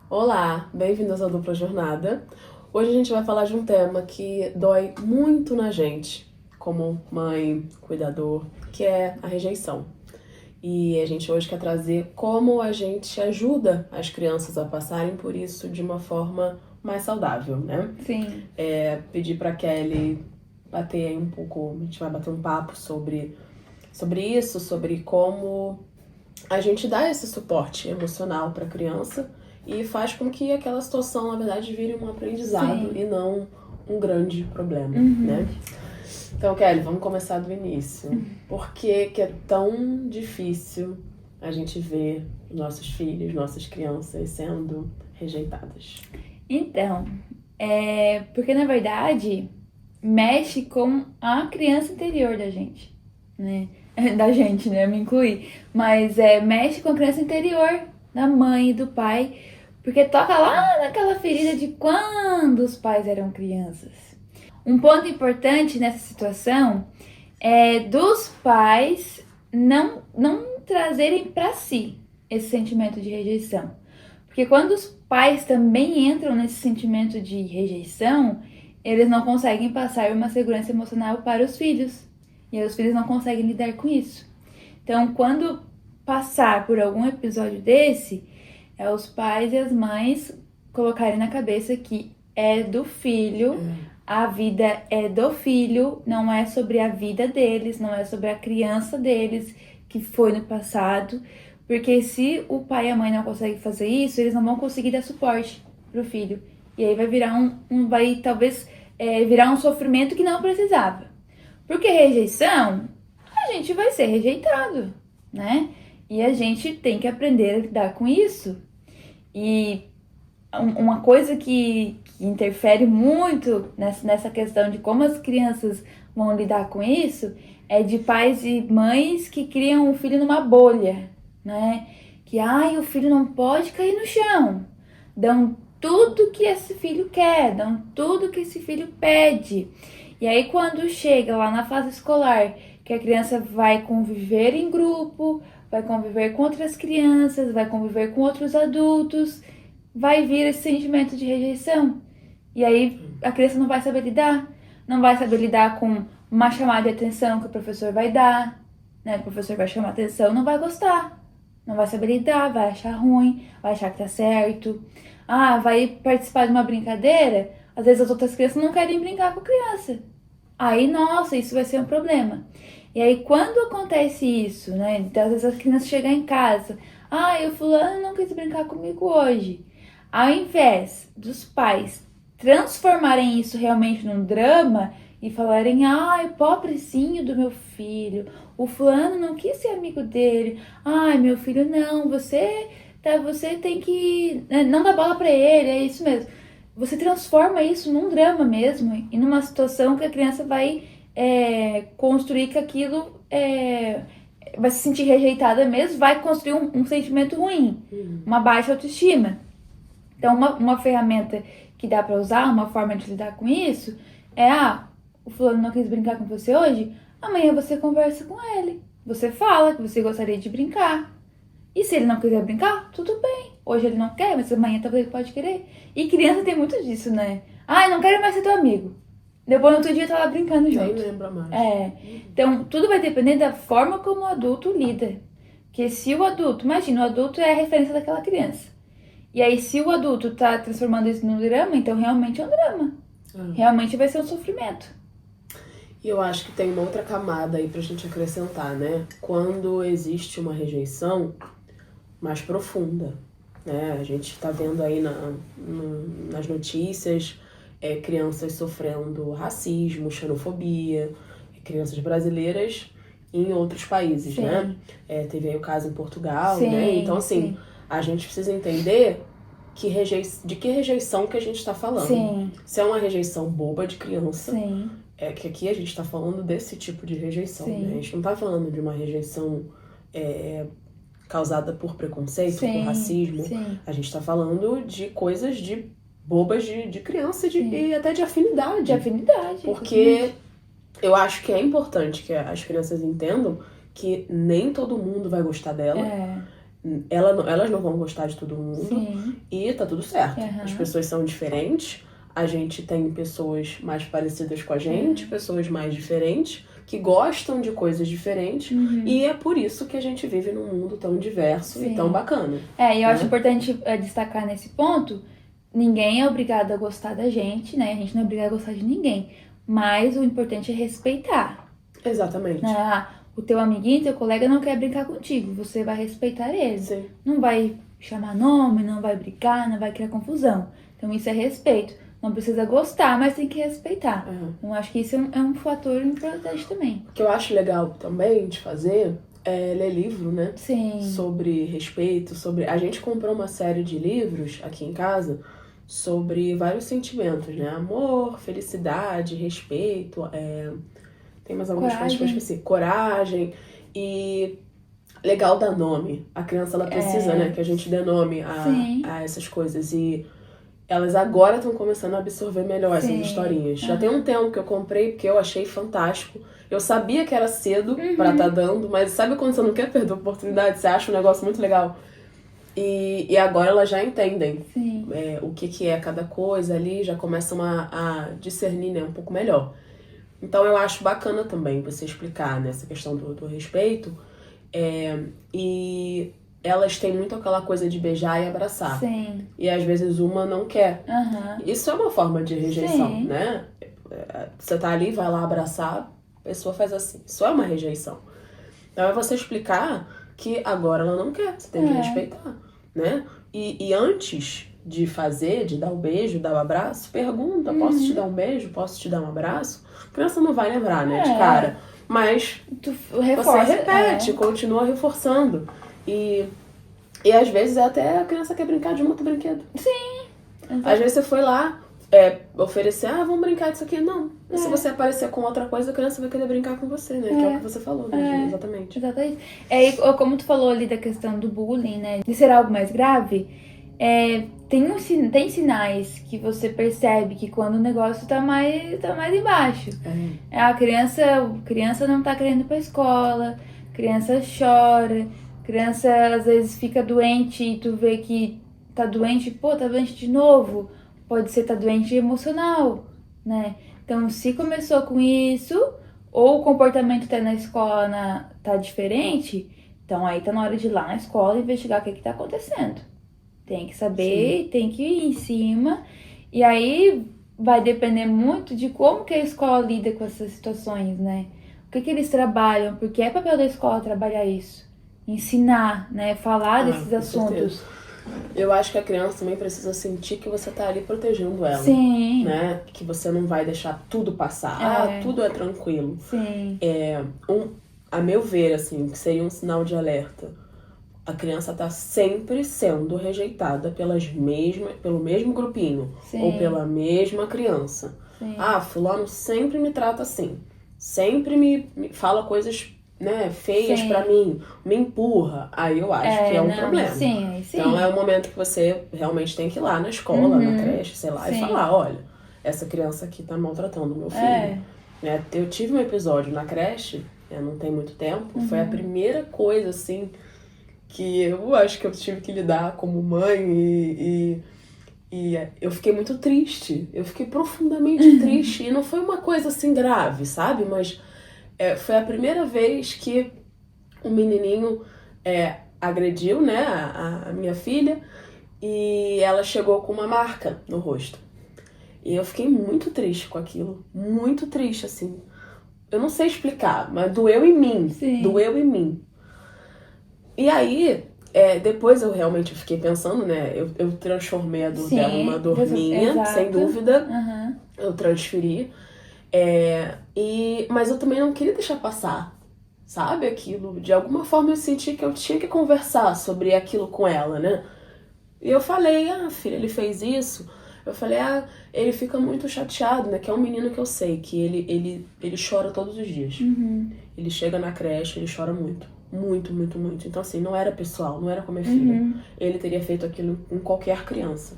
Olá, bem-vindos ao Dupla Jornada. Hoje a gente vai falar de um tema que dói muito na gente, como mãe, cuidador, que é a rejeição. E a gente hoje quer trazer como a gente ajuda as crianças a passarem por isso de uma forma mais saudável, né? Sim. Pedir pra Kelly bater aí um pouco, a gente vai bater um papo sobre isso, sobre como a gente dá esse suporte emocional pra criança e faz com que aquela situação, na verdade, vire um aprendizado Sim. e não um grande problema, Uhum. né? Então, Kelly, vamos começar do início. Por que que é tão difícil a gente ver nossos filhos, nossas crianças sendo rejeitadas? Então, porque na verdade mexe com a criança interior da gente, né? Da gente, né? Eu me incluí. Mas mexe com a criança interior da mãe e do pai, porque toca lá naquela ferida de quando os pais eram crianças. Um ponto importante nessa situação é dos pais não trazerem para si esse sentimento de rejeição. Porque quando os pais também entram nesse sentimento de rejeição, eles não conseguem passar uma segurança emocional para os filhos. E aí os filhos não conseguem lidar com isso. Então, quando passar por algum episódio desse, é os pais e as mães colocarem na cabeça que é do filho, a vida é do filho, não é sobre a vida deles, não é sobre a criança deles que foi no passado. Porque se o pai e a mãe não conseguem fazer isso, eles não vão conseguir dar suporte pro filho. E aí vai virar vai talvez virar um sofrimento que não precisava. Porque rejeição, a gente vai ser rejeitado, né? E a gente tem que aprender a lidar com isso. E uma coisa que interfere muito nessa questão de como as crianças vão lidar com isso é de pais e mães que criam o filho numa bolha, né? Que, o filho não pode cair no chão. Dão tudo que esse filho quer, dão tudo que esse filho pede. E aí quando chega lá na fase escolar, que a criança vai conviver em grupo, vai conviver com outras crianças, vai conviver com outros adultos, vai vir esse sentimento de rejeição. E aí a criança não vai saber lidar. Não vai saber lidar com uma chamada de atenção que o professor vai dar, né? O professor vai chamar atenção, não vai gostar. Não vai saber lidar, vai achar ruim, vai achar que tá certo. Vai participar de uma brincadeira, às vezes as outras crianças não querem brincar com a criança. Aí, nossa, isso vai ser um problema. E aí, quando acontece isso, né? Às vezes a criança chega em casa, o fulano não quis brincar comigo hoje. Ao invés dos pais transformarem isso realmente num drama e falarem, pobrezinho do meu filho, o fulano não quis ser amigo dele, meu filho, não, você tem que não dar bola pra ele, é isso mesmo. Você transforma isso num drama mesmo e numa situação que a criança vai construir que aquilo vai se sentir rejeitada mesmo, vai construir um sentimento ruim, uma baixa autoestima. Então, uma ferramenta que dá pra usar, uma forma de lidar com isso, o fulano não quis brincar com você hoje, amanhã você conversa com ele. Você fala que você gostaria de brincar. E se ele não quiser brincar, tudo bem. Hoje ele não quer, mas amanhã talvez ele pode querer. E criança tem muito disso, né? Não quero mais ser teu amigo. Depois no outro dia tá lá brincando junto. Nem lembra mais. Então, tudo vai depender da forma como o adulto lida. Porque se o adulto, imagina, o adulto é a referência daquela criança. E aí, se o adulto tá transformando isso num drama, então realmente é um drama. Realmente vai ser um sofrimento. E eu acho que tem uma outra camada aí pra gente acrescentar, né? Quando existe uma rejeição mais profunda, né? A gente tá vendo aí nas notícias crianças sofrendo racismo, xenofobia, crianças brasileiras em outros países, Sim. né? Teve aí o caso em Portugal, Sim, né? Então, assim, sim. a gente precisa entender de que rejeição que a gente tá falando. Sim. Se é uma rejeição boba de criança, Sim. que aqui a gente tá falando desse tipo de rejeição, Sim. né? A gente não tá falando de uma rejeição causada por preconceito, Sim. por racismo. Sim. A gente tá falando de coisas bobas de criança e até de afinidade. De afinidade. Porque eu acho que é importante que as crianças entendam que nem todo mundo vai gostar dela. Elas não vão gostar de todo mundo. Sim. E tá tudo certo. Uhum. As pessoas são diferentes. A gente tem pessoas mais parecidas com a gente, pessoas mais diferentes, que gostam de coisas diferentes. E é por isso que a gente vive num mundo tão diverso e tão bacana. E eu acho importante destacar nesse ponto, ninguém é obrigado a gostar da gente, né? A gente não é obrigado a gostar de ninguém. Mas o importante é respeitar. Exatamente. O teu amiguinho, teu colega não quer brincar contigo, você vai respeitar ele. Sim. Não vai chamar nome, não vai brigar, não vai criar confusão. Então isso é respeito. Não precisa gostar, mas tem que respeitar. Então acho que isso é um fator importante também. O que eu acho legal também de fazer é ler livro, né? Sim. Sobre respeito, A gente comprou uma série de livros aqui em casa sobre vários sentimentos, né? Amor, felicidade, respeito, tem mais algumas coisas que eu esqueci. Coragem e legal dar nome. A criança, ela precisa, né? Que a gente dê nome a essas coisas. E elas agora estão começando a absorver melhor essas historinhas. Já tem um tempo que eu comprei, porque eu achei fantástico. Eu sabia que era cedo pra estar dando, mas sabe quando você não quer perder a oportunidade? Você acha um negócio muito legal. E agora elas já entendem o que é cada coisa ali, já começam a discernir, né, um pouco melhor. Então eu acho bacana também você explicar, né, essa questão do respeito. E elas têm muito aquela coisa de beijar e abraçar. Sim. E às vezes uma não quer. Isso é uma forma de rejeição, né? Você tá ali, vai lá abraçar, a pessoa faz assim. Isso é uma rejeição. Então é você explicar que agora ela não quer, você tem que respeitar, né? E antes de fazer, de dar o beijo, dar o abraço, pergunta, posso te dar um beijo? Posso te dar um abraço? A criança não vai lembrar, né, de cara. Mas reforça, você repete, continua reforçando. E às vezes até a criança quer brincar de um outro brinquedo. Sim. Às vezes você foi lá oferecer, vamos brincar disso aqui. Não. Se você aparecer com outra coisa, a criança vai querer brincar com você, né? Que é o que você falou, né? Exatamente. Exatamente. E como tu falou ali da questão do bullying, né? De ser algo mais grave, tem sinais que você percebe que quando o negócio tá mais embaixo. A criança não tá querendo ir pra escola, criança chora, criança às vezes fica doente e tu vê que tá doente, tá doente de novo. Pode ser tá doente emocional, né? Então, se começou com isso, ou o comportamento até na escola tá diferente, então aí tá na hora de ir lá na escola e investigar o que tá acontecendo. Tem que saber, tem que ir em cima. E aí vai depender muito de como que a escola lida com essas situações, né? O que eles trabalham, porque é papel da escola trabalhar isso. Ensinar, né? Falar desses assuntos. Certeza. Eu acho que a criança também precisa sentir que você tá ali protegendo ela. Sim. Né? Que você não vai deixar tudo passar. Tudo é tranquilo. Sim. A meu ver, assim, que seria um sinal de alerta. A criança tá sempre sendo rejeitada pelo mesmo grupinho. Sim. Ou pela mesma criança. Sim. Fulano sempre me trata assim. Sempre me fala coisas, né, feias pra mim, me empurra. Aí eu acho que é um problema. Sim. Então é o momento que você realmente tem que ir lá na escola, na creche, sei lá, e falar, olha, essa criança aqui tá maltratando o meu filho. Né? Eu tive um episódio na creche, não tem muito tempo, foi a primeira coisa, assim, que eu acho que eu tive que lidar como mãe e eu fiquei muito triste. Eu fiquei profundamente triste. E não foi uma coisa assim grave, sabe? Mas foi a primeira vez que um menininho agrediu, né, a minha filha. E ela chegou com uma marca no rosto. E eu fiquei muito triste com aquilo. Muito triste, assim. Eu não sei explicar, mas doeu em mim. Sim. Doeu em mim. E aí, depois eu realmente fiquei pensando, né? Eu transformei a dor dela numa dor minha, sem dúvida. Eu transferi. Mas eu também não queria deixar passar, sabe? Aquilo. De alguma forma eu senti que eu tinha que conversar sobre aquilo com ela, né? E eu falei, filha, ele fez isso. Eu falei, ele fica muito chateado, né? Que é um menino que eu sei, que ele chora todos os dias. Ele chega na creche, ele chora muito. Muito, muito, muito. Então, assim, não era pessoal, não era com a minha filha. Ele teria feito aquilo com qualquer criança.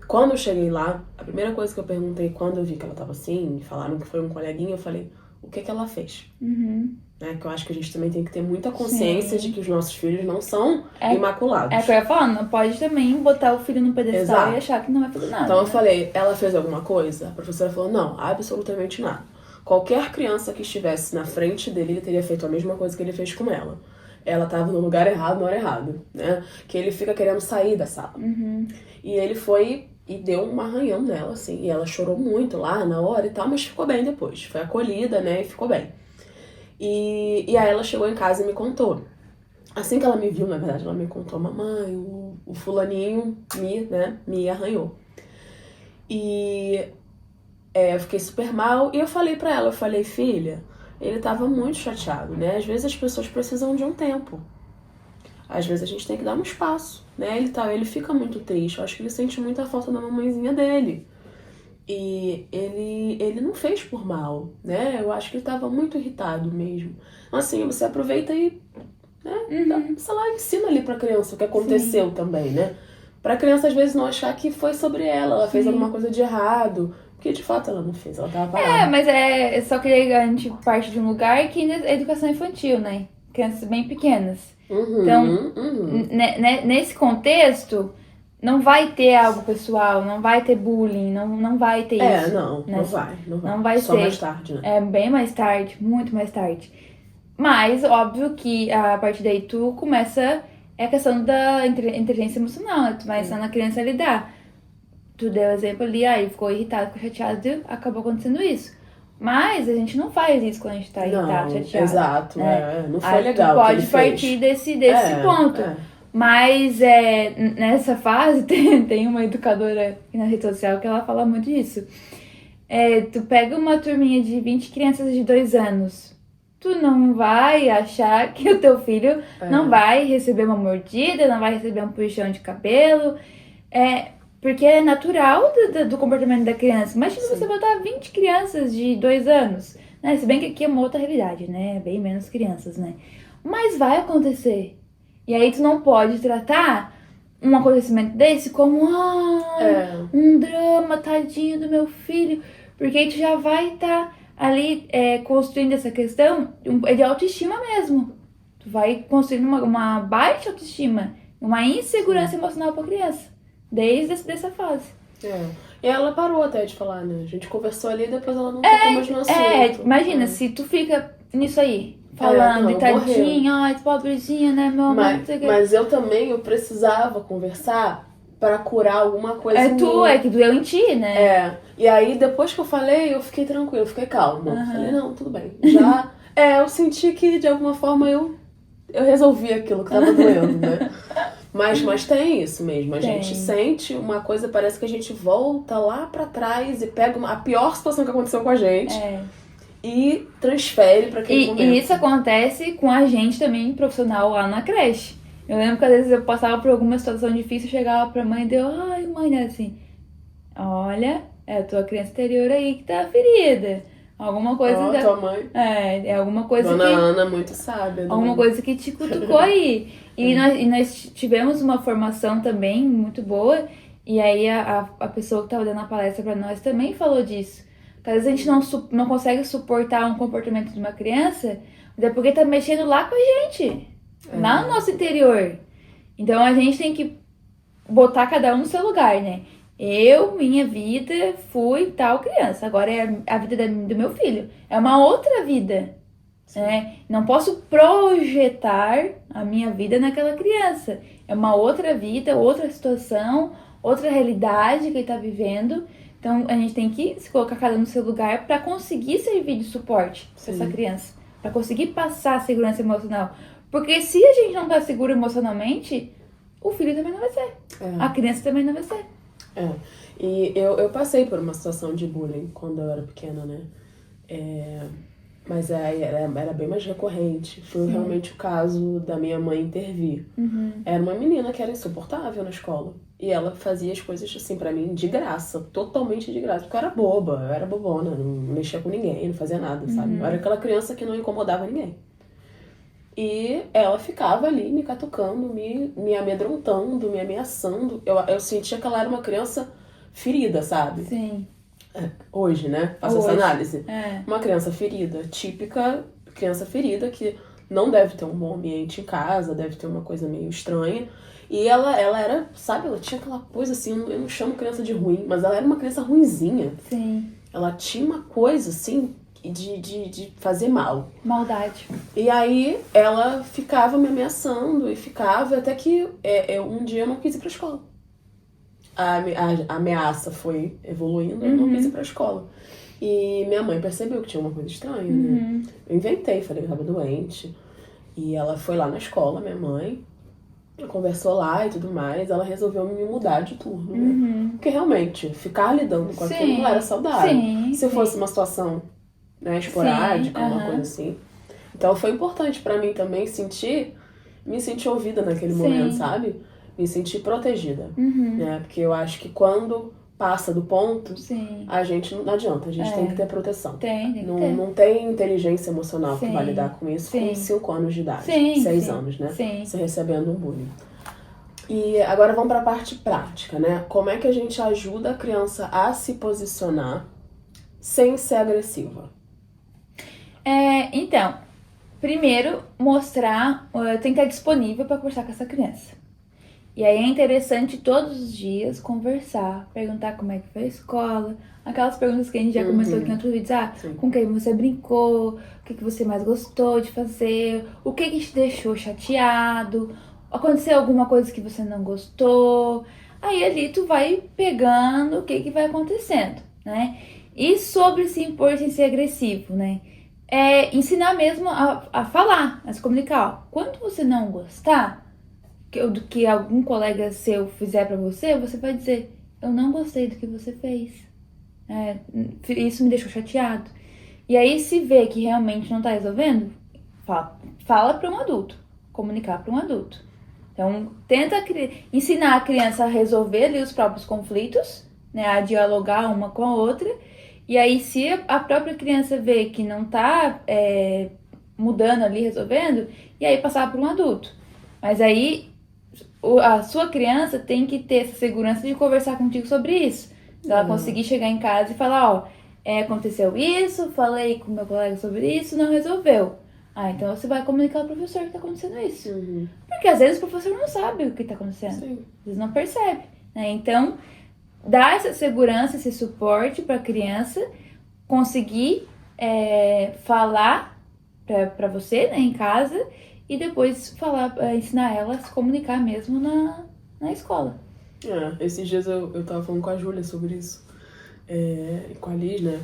Quando eu cheguei lá, a primeira coisa que eu perguntei, quando eu vi que ela tava assim, falaram que foi um coleguinha, eu falei, o que ela fez? né? Que eu acho que a gente também tem que ter muita consciência Sim. de que os nossos filhos não são É imaculados. o que eu ia falar, não pode também botar o filho no pedestal Exato. e achar que não vai fazer nada. Então eu né? falei, ela fez alguma coisa? A professora falou, não, absolutamente nada. Qualquer criança que estivesse na frente dele, ele teria feito a mesma coisa que ele fez com ela. Ela tava no lugar errado, na hora errada, né? Que ele fica querendo sair da sala. E ele foi e deu um arranhão nela, assim. E ela chorou muito lá na hora e tal, mas ficou bem depois. Foi acolhida, né? E ficou bem. E aí ela chegou em casa e me contou. Assim que ela me viu, na verdade, ela me contou, mamãe, o fulaninho me arranhou. E eu fiquei super mal e eu falei pra ela, filha, ele tava muito chateado, né? Às vezes as pessoas precisam de um tempo. Às vezes a gente tem que dar um espaço, né? Ele fica muito triste, eu acho que ele sente muita falta da mamãezinha dele. E ele não fez por mal, né? Eu acho que ele tava muito irritado mesmo. Assim, você aproveita e, né, sei lá, ensina ali pra criança o que aconteceu também, né? Pra criança às vezes não achar que foi sobre ela fez alguma coisa de errado. Porque de fato ela não fez, ela tava parada. Mas só que a gente parte de um lugar que é educação infantil, né? Crianças bem pequenas. Então, nesse contexto, não vai ter algo pessoal, não vai ter bullying, não vai ter isso. Não vai. Não vai Só ser. mais tarde, né? É bem mais tarde, muito mais tarde. Mas, óbvio que a partir daí tu começa, a questão da inteligência emocional, né? Tu vai ensinando a criança a lidar. Tu deu exemplo ali, aí ficou irritado, ficou chateado, acabou acontecendo isso. Mas a gente não faz isso quando a gente tá irritado, chateado. Exato, né? não foi aí legal. Tu pode que ele partir fez. desse ponto. Mas nessa fase tem uma educadora aqui na rede social que ela fala muito disso. Tu pega uma turminha de 20 crianças de 2 anos. Tu não vai achar que o teu filho não vai receber uma mordida, não vai receber um puxão de cabelo. Porque é natural do comportamento da criança. Imagina você botar 20 crianças de 2 anos. Né? Se bem que aqui é uma outra realidade, né? Bem menos crianças, né? Mas vai acontecer. E aí tu não pode tratar um acontecimento desse como um drama, tadinho do meu filho. Porque aí tu já vai estar ali construindo essa questão de autoestima mesmo. Tu vai construindo uma baixa autoestima, uma insegurança emocional pra criança. Desde essa fase. E ela parou até de falar, né? A gente conversou ali e depois ela não tocou mais no assunto. Imagina, se tu fica nisso aí, falando, tadinho, ai, pobrezinha, né, meu amor? Mas eu precisava conversar pra curar alguma coisa em mim. Que doeu em ti, né? E aí, depois que eu falei, eu fiquei tranquila, eu fiquei calma. Falei, não, tudo bem. Já, eu senti que, de alguma forma, eu resolvi aquilo que tava doendo, né? Mas tem isso mesmo, a gente sente uma coisa, parece que a gente volta lá pra trás e pega a pior situação que aconteceu com a gente e transfere pra aquele momento. E isso acontece com a gente também, profissional, lá na creche. Eu lembro que às vezes eu passava por alguma situação difícil, chegava pra mãe e deu, ai mãe, né, assim, olha, é a tua criança interior aí que tá ferida. Alguma coisa... tua mãe. Alguma coisa Dona Ana, muito sábia. Alguma coisa que te cutucou aí. E nós tivemos uma formação também muito boa. E aí a pessoa que estava dando a palestra para nós também falou disso. Que às vezes a gente não consegue suportar um comportamento de uma criança, mas é porque tá mexendo lá com a gente. Lá no nosso interior. Então a gente tem que botar cada um no seu lugar, né? Minha vida, fui tal criança. Agora é a vida do meu filho. É uma outra vida. Né? Não posso projetar a minha vida naquela criança. É uma outra vida, outra situação, outra realidade que ele tá vivendo. Então a gente tem que se colocar cada um no seu lugar para conseguir servir de suporte para essa criança. Para conseguir passar a segurança emocional. Porque se a gente não tá seguro emocionalmente, o filho também não vai ser. A criança também não vai ser. E eu passei por uma situação de bullying quando eu era pequena, né? Mas era bem mais recorrente. Foi realmente o caso da minha mãe intervir. Era uma menina que era insuportável na escola. E ela fazia as coisas assim pra mim de graça, totalmente de graça. Porque eu era boba, eu era bobona, não mexia com ninguém, não fazia nada, sabe? Eu era aquela criança que não incomodava ninguém. E ela ficava ali me catucando, me amedrontando, me ameaçando. Eu sentia que ela era uma criança ferida, sabe? Sim. Hoje, né? Faço essa análise. É. Uma criança ferida, típica criança ferida que não deve ter um bom ambiente em casa, deve ter uma coisa meio estranha. E ela era, sabe, ela tinha aquela coisa assim, eu não chamo criança de ruim, mas ela era uma criança ruinzinha. Sim. Ela tinha uma coisa assim de fazer mal. Maldade. E aí ela ficava me ameaçando e ficava até que um dia eu não quis ir pra escola. A ameaça foi evoluindo, eu não quis ir pra escola. E minha mãe percebeu que tinha uma coisa estranha, né? Eu inventei, falei que eu tava doente. E ela foi lá na escola, minha mãe, conversou lá e tudo mais. Ela resolveu me mudar de turno, né? Porque realmente, ficar lidando com aquilo não era saudável. Sim, Se fosse uma situação, né, esporádica, uma coisa assim. Então foi importante pra mim também me sentir ouvida naquele momento, sabe? Me sentir protegida, né? Porque eu acho que quando passa do ponto, a gente não adianta, a gente tem que ter proteção. Não tem inteligência emocional que vai lidar com isso com 5 anos de idade, 6 anos, né? Você recebendo um bullying. E agora vamos para a parte prática, né? Como é que a gente ajuda a criança a se posicionar sem ser agressiva? Então, primeiro, mostrar, tem que estar disponível para conversar com essa criança. E aí é interessante todos os dias conversar, perguntar como é que foi a escola, aquelas perguntas que a gente já começou aqui em outros vídeos, com quem você brincou, o que você mais gostou de fazer, o que te deixou chateado, aconteceu alguma coisa que você não gostou, aí ali tu vai pegando o que vai acontecendo, né? E sobre se impor sem ser agressivo, né? Ensinar mesmo a falar, a se comunicar. Ó, quando você não gostar do que algum colega seu fizer pra você, você vai dizer, eu não gostei do que você fez. Isso me deixou chateado. E aí, se vê que realmente não tá resolvendo, fala pra um adulto. Comunicar pra um adulto. Então, tenta ensinar a criança a resolver ali os próprios conflitos, né? A dialogar uma com a outra. E aí, se a própria criança vê que não tá mudando ali, resolvendo, e aí passar para um adulto. Mas aí, a sua criança tem que ter essa segurança de conversar contigo sobre isso. Ela conseguir chegar em casa e falar, ó, aconteceu isso, falei com meu colega sobre isso, não resolveu. Então você vai comunicar ao professor que tá acontecendo isso. Porque às vezes o professor não sabe o que tá acontecendo. Às vezes não percebe, né? Então, dar essa segurança, esse suporte pra criança conseguir falar pra você, né, em casa, e depois ensinar ela a se comunicar mesmo na escola. Esses dias eu tava falando com a Júlia sobre isso, com a Liz, né?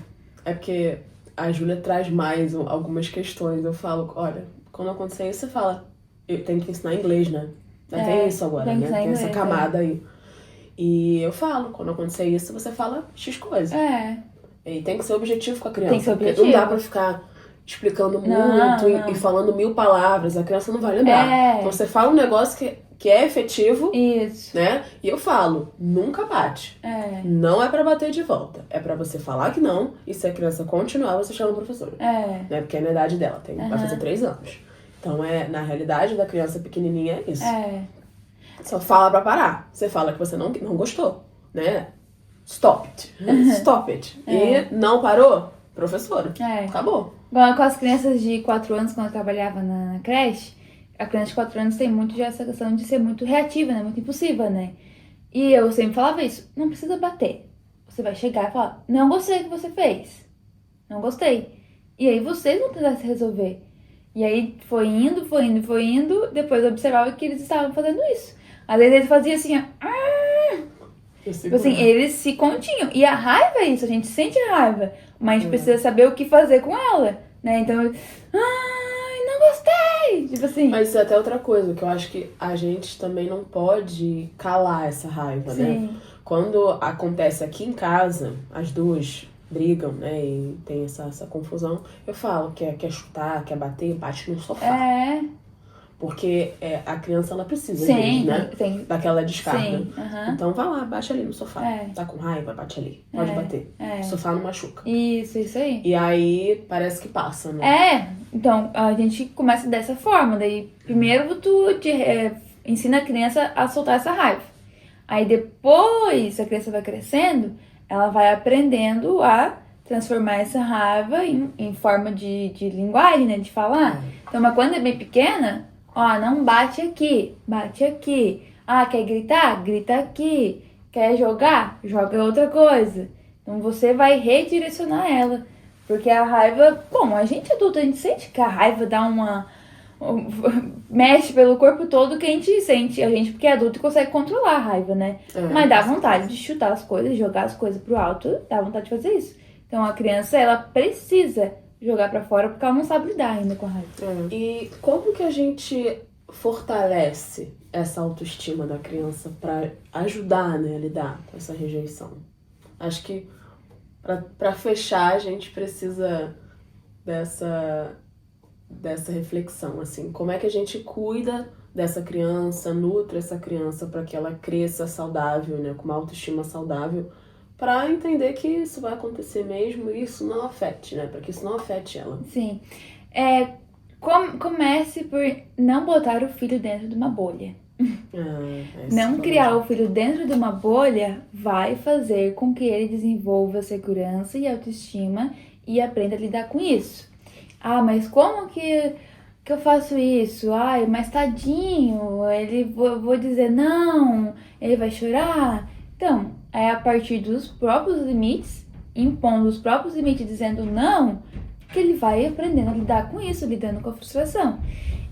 É porque a Júlia traz mais algumas questões. Eu falo, olha, quando acontecer isso, você fala, eu tenho que ensinar inglês, né? Tem isso agora, né? Tem essa camada aí. E eu falo, quando acontecer isso, você fala X coisa. E tem que ser objetivo com a criança. Tem que ser objetivo. Porque não dá pra ficar explicando muito e falando 1000 palavras. A criança não vai lembrar. Então você fala um negócio que é efetivo. Isso. Né? E eu falo, nunca bate. Não é pra bater de volta. É pra você falar que não. E se a criança continuar, você chama o professor. Né? Porque é na idade dela. Vai fazer 3 anos. Então, na realidade da criança pequenininha, é isso. Só fala pra parar. Você fala que você não gostou, né? Stop it. Stop it. E não parou? Professora. Acabou. Igual com as crianças de 4 anos, quando eu trabalhava na creche, a criança de 4 anos tem muito já essa questão de ser muito reativa, né? Muito impulsiva, né? E eu sempre falava isso. Não precisa bater. Você vai chegar e falar, não gostei do que você fez. Não gostei. E aí vocês vão tentar se resolver. E aí foi indo. Depois eu observava que eles estavam fazendo isso. Às vezes eles faziam assim, tipo assim, eles se continham. E a raiva é isso, a gente sente raiva. Mas a gente precisa saber o que fazer com ela, né? Então, não gostei! Tipo assim. Mas isso é até outra coisa, que eu acho que a gente também não pode calar essa raiva, né? Quando acontece aqui em casa, as duas brigam, né? E tem essa confusão. Eu falo, quer chutar, quer bater, bate no sofá. Porque a criança, ela precisa disso, né? Daquela descarga. Então vai lá, bate ali no sofá. Tá com raiva, bate ali. Pode bater. O sofá não machuca. Isso aí. E aí parece que passa, né? Então a gente começa dessa forma. Daí primeiro tu ensina a criança a soltar essa raiva. Aí depois a criança vai crescendo, ela vai aprendendo a transformar essa raiva em forma de linguagem, né? De falar. Então, mas quando é bem pequena, ó, não bate aqui, bate aqui. Ah, quer gritar? Grita aqui. Quer jogar? Joga outra coisa. Então você vai redirecionar ela. Porque a raiva, bom, a gente adulto, a gente sente que a raiva dá mexe pelo corpo todo, que a gente sente, a gente porque é adulto consegue controlar a raiva, né? Mas dá vontade de chutar as coisas, jogar as coisas pro alto, dá vontade de fazer isso. Então a criança, ela precisa jogar pra fora porque ela não sabe lidar ainda com a raiva. E como que a gente fortalece essa autoestima da criança pra ajudar, né, a lidar com essa rejeição? Acho que pra fechar a gente precisa dessa reflexão, assim, como é que a gente cuida dessa criança, nutre essa criança para que ela cresça saudável, né, com uma autoestima saudável, para entender que isso vai acontecer mesmo e isso não afete, né, para que isso não afete ela. Sim. Comece por não botar o filho dentro de uma bolha. Não criar o filho dentro de uma bolha vai fazer com que ele desenvolva segurança e autoestima e aprenda a lidar com isso. Ah, mas como que eu faço isso? Ai, mas tadinho, vou dizer não, ele vai chorar. Então, é a partir dos próprios limites, impondo os próprios limites, dizendo não, que ele vai aprendendo a lidar com isso, lidando com a frustração.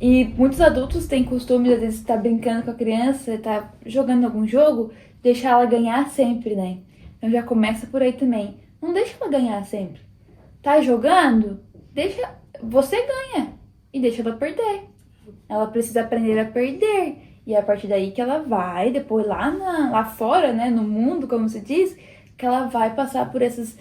E muitos adultos têm costume, às vezes, estar brincando com a criança, estar jogando algum jogo, deixar ela ganhar sempre, né? Então já começa por aí também. Não deixa ela ganhar sempre. Tá jogando? Você ganha e deixa ela perder. Ela precisa aprender a perder. E é a partir daí que ela vai, depois lá fora, né, no mundo, como se diz, que ela vai passar por esses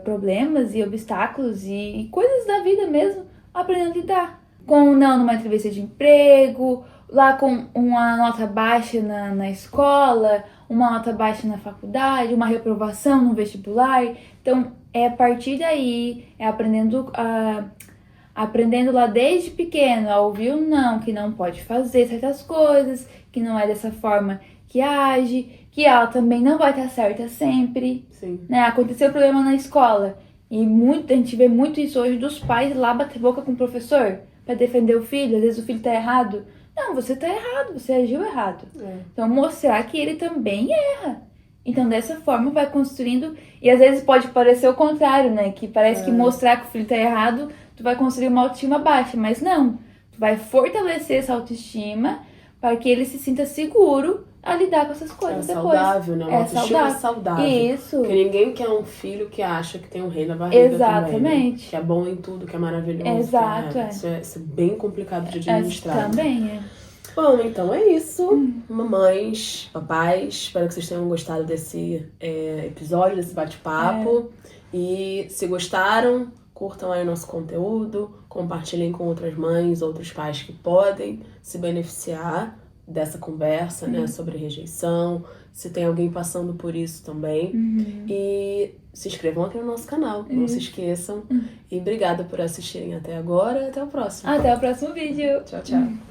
problemas e obstáculos e coisas da vida mesmo, aprendendo a lidar. Com não numa entrevista de emprego, lá com uma nota baixa na escola, uma nota baixa na faculdade, uma reprovação no vestibular. Então, é a partir daí, aprendendo lá desde pequeno a ouvir o não, que não pode fazer certas coisas, que não é dessa forma que age, que ela também não vai estar certa sempre. Sim. Né? Aconteceu problema na escola e a gente vê muito isso hoje dos pais lá bater boca com o professor para defender o filho, às vezes o filho tá errado. Não, você tá errado, você agiu errado. Então mostrar que ele também erra. Então dessa forma vai construindo, e às vezes pode parecer o contrário, né? Que parece que mostrar que o filho tá errado, tu vai construir uma autoestima baixa, mas não. Tu vai fortalecer essa autoestima para que ele se sinta seguro a lidar com essas coisas depois. Saudável, né? Uma autoestima saudável. Isso. Porque ninguém quer um filho que acha que tem um rei na barriga. Exatamente. Também, né? Que é bom em tudo, que é maravilhoso. Exato, Isso é bem complicado de administrar. Também é. Bom, então é isso. Mamães, papais, espero que vocês tenham gostado desse episódio, desse bate-papo. E se gostaram, curtam aí o nosso conteúdo, compartilhem com outras mães, outros pais que podem se beneficiar dessa conversa, né, sobre rejeição, se tem alguém passando por isso também. E se inscrevam aqui no nosso canal, não se esqueçam. E obrigada por assistirem até agora, até o próximo. Até o próximo vídeo. Tchau, tchau.